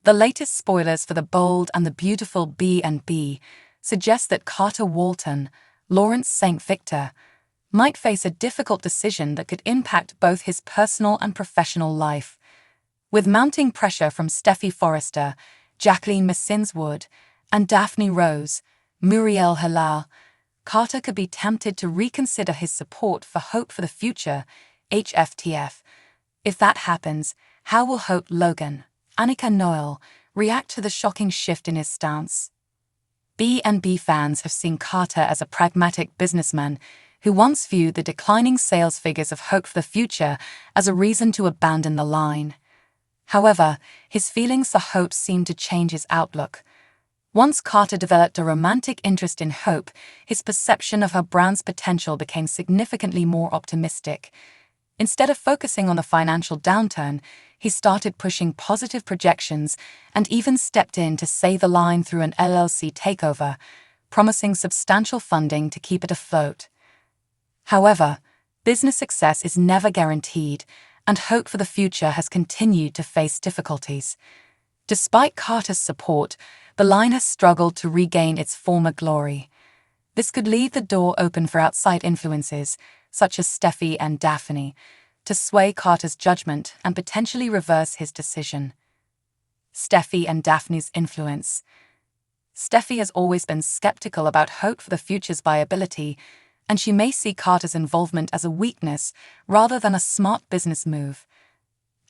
The latest spoilers for The Bold and the Beautiful B&B suggest that Carter Walton, Lawrence St. Victor, might face a difficult decision that could impact both his personal and professional life. With mounting pressure from Steffy Forrester, Jacqueline Massinswood, and Daphne Rose, Muriel Halal, Carter could be tempted to reconsider his support for Hope for the Future, HFTF. If that happens, how will Hope Logan, Annika Noel, react to the shocking shift in his stance? B&B fans have seen Carter as a pragmatic businessman who once viewed the declining sales figures of Hope for the Future as a reason to abandon the line. However, his feelings for Hope seemed to change his outlook. Once Carter developed a romantic interest in Hope, his perception of her brand's potential became significantly more optimistic. Instead of focusing on the financial downturn, he started pushing positive projections and even stepped in to save the line through an LLC takeover, promising substantial funding to keep it afloat. However, business success is never guaranteed, and Hope for the Future has continued to face difficulties. Despite Carter's support, the line has struggled to regain its former glory. This could leave the door open for outside influences, such as Steffy and Daphne, to sway Carter's judgment and potentially reverse his decision. Steffy and Daphne's influence. Steffy has always been skeptical about Hope for the Future's viability, and she may see Carter's involvement as a weakness rather than a smart business move.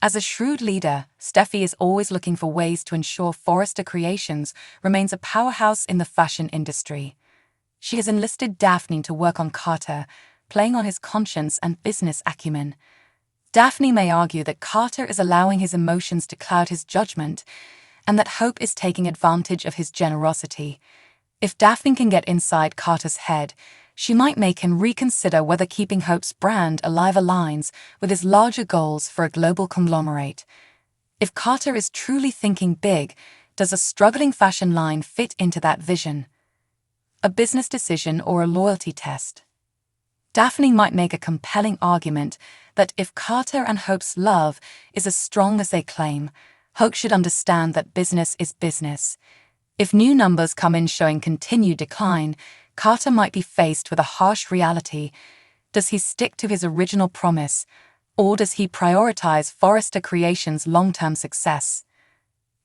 As a shrewd leader, Steffy is always looking for ways to ensure Forrester Creations remains a powerhouse in the fashion industry. She has enlisted Daphne to work on Carter, playing on his conscience and business acumen. Daphne may argue that Carter is allowing his emotions to cloud his judgment, and that Hope is taking advantage of his generosity. If Daphne can get inside Carter's head, she might make him reconsider whether keeping Hope's brand alive aligns with his larger goals for a global conglomerate. If Carter is truly thinking big, does a struggling fashion line fit into that vision? A business decision or a loyalty test? Daphne might make a compelling argument that if Carter and Hope's love is as strong as they claim, Hope should understand that business is business. If new numbers come in showing continued decline, Carter might be faced with a harsh reality. Does he stick to his original promise, or does he prioritize Forrester Creations' long-term success?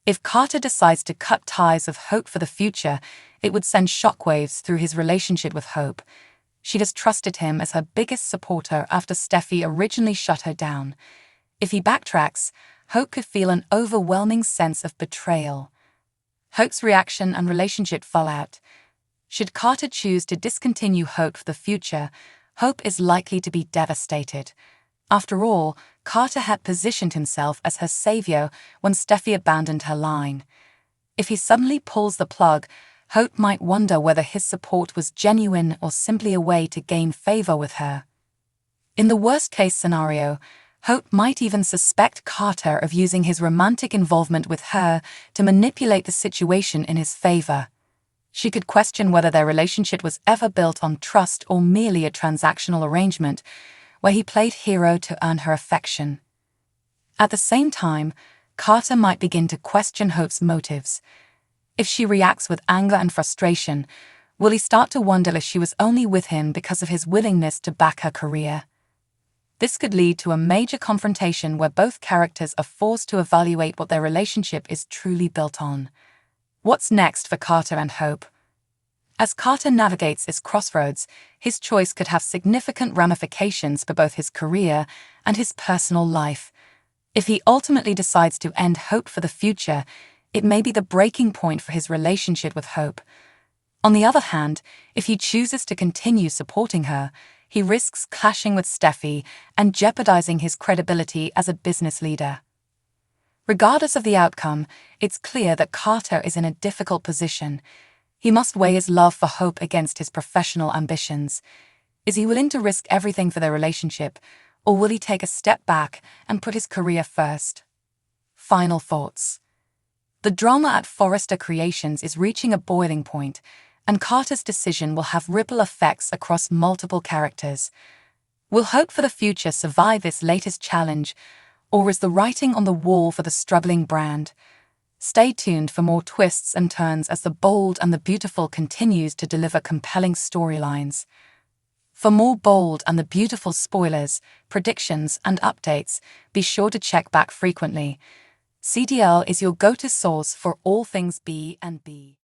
If Carter decides to cut ties with Hope for the Future, it would send shockwaves through his relationship with Hope. She'd has trusted him as her biggest supporter after Steffy originally shut her down. If he backtracks, Hope could feel an overwhelming sense of betrayal. Hope's reaction and relationship fallout. Should Carter choose to discontinue Hope for the Future, Hope is likely to be devastated. After all, Carter had positioned himself as her savior when Steffy abandoned her line. If he suddenly pulls the plug, Hope might wonder whether his support was genuine or simply a way to gain favor with her. In the worst-case scenario, Hope might even suspect Carter of using his romantic involvement with her to manipulate the situation in his favor. She could question whether their relationship was ever built on trust or merely a transactional arrangement where he played hero to earn her affection. At the same time, Carter might begin to question Hope's motives. If she reacts with anger and frustration, will he start to wonder if she was only with him because of his willingness to back her career? This could lead to a major confrontation where both characters are forced to evaluate what their relationship is truly built on. What's next for Carter and Hope? As Carter navigates this crossroads, his choice could have significant ramifications for both his career and his personal life. If he ultimately decides to end Hope for the Future, it may be the breaking point for his relationship with Hope. On the other hand, if he chooses to continue supporting her, he risks clashing with Steffy and jeopardizing his credibility as a business leader. Regardless of the outcome, it's clear that Carter is in a difficult position. He must weigh his love for Hope against his professional ambitions. Is he willing to risk everything for their relationship, or will he take a step back and put his career first? Final thoughts. The drama at Forrester Creations is reaching a boiling point, and Carter's decision will have ripple effects across multiple characters. Will Hope for the Future survive this latest challenge, or is the writing on the wall for the struggling brand? Stay tuned for more twists and turns as The Bold and the Beautiful continues to deliver compelling storylines. For more Bold and the Beautiful spoilers, predictions, and updates, be sure to check back frequently. CDL is your go-to source for all things B&B.